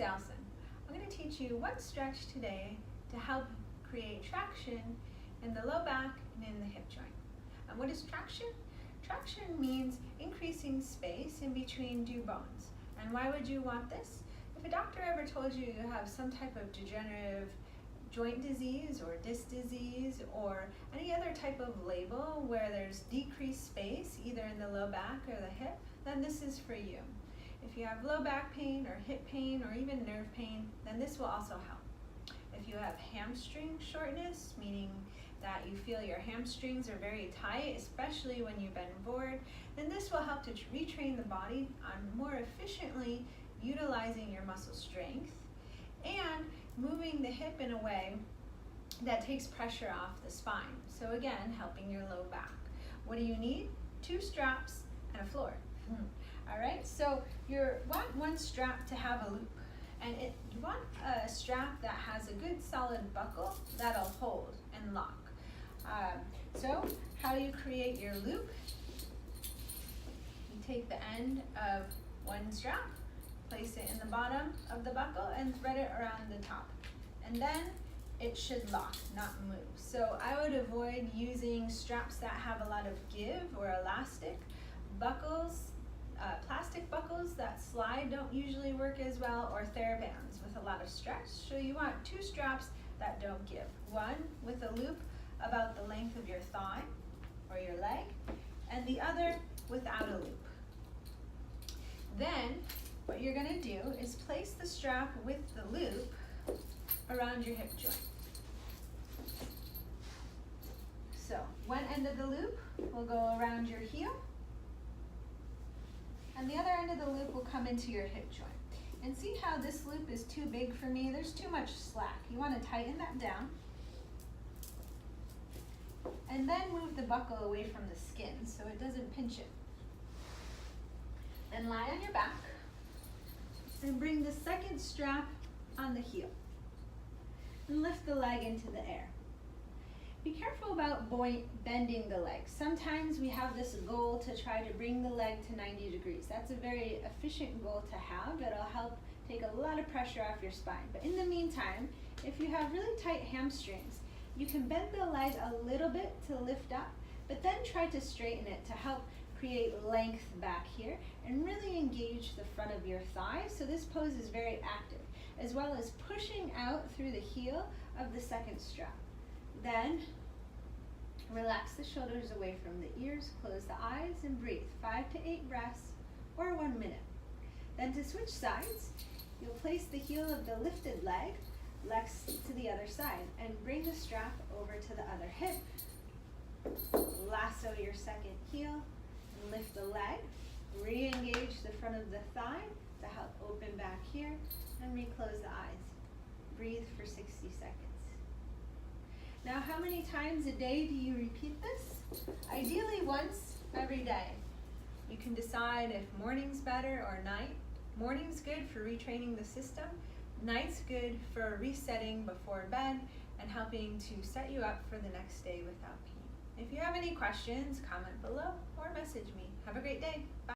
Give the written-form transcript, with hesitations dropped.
name's Allison. I'm going to teach you one stretch today to help create traction in the low back and in the hip joint. And what is traction? Traction means increasing space in between two bones. And why would you want this? If a doctor ever told you you have some type of degenerative joint disease or disc disease or any other type of label where there's decreased space either in the low back or the hip, then this is for you. If you have low back pain or hip pain or even nerve pain, then this will also help. If you have hamstring shortness, meaning that you feel your hamstrings are very tight, especially when you bend forward, then this will help to retrain the body on more efficiently utilizing your muscle strength and moving the hip in a way that takes pressure off the spine. So again, helping your low back. What do you need? 2 straps and a floor. All right, so you want one strap to have a loop, and you want a strap that has a good solid buckle that'll hold and lock. So how do you create your loop? You take the end of one strap, place it in the bottom of the buckle and thread it around the top. And then it should lock, not move. So I would avoid using straps that have a lot of give or elastic. Buckles, plastic buckles that slide don't usually work as well, or TheraBands with a lot of stretch. So you want 2 straps that don't give. One with a loop about the length of your thigh or your leg, and the other without a loop. Then what you're gonna do is place the strap with the loop around your hip joint. So one end of the loop will go around your heel, and the other end of the loop will come into your hip joint. And see how this loop is too big for me? There's too much slack. You want to tighten that down. And then move the buckle away from the skin so it doesn't pinch it. Then lie on your back and bring the second strap on the heel. And lift the leg into the air. Be careful about bending the leg. Sometimes we have this goal to try to bring the leg to 90 degrees. That's a very efficient goal to have. It'll help take a lot of pressure off your spine. But in the meantime, if you have really tight hamstrings, you can bend the leg a little bit to lift up, but then try to straighten it to help create length back here and really engage the front of your thigh. So this pose is very active, as well as pushing out through the heel of the second strap. Then relax the shoulders away from the ears, close the eyes, and breathe 5 to 8 breaths or 1 minute. Then to switch sides, you'll place the heel of the lifted leg next to the other side and bring the strap over to the other hip. Lasso your second heel and lift the leg. Re-engage the front of the thigh to help open back here and reclose the eyes. Breathe for 60 seconds. Now, how many times a day do you repeat this? Ideally once every day. You can decide if morning's better or night. Morning's good for retraining the system. Night's good for resetting before bed and helping to set you up for the next day without pain. If you have any questions, comment below or message me. Have a great day. Bye.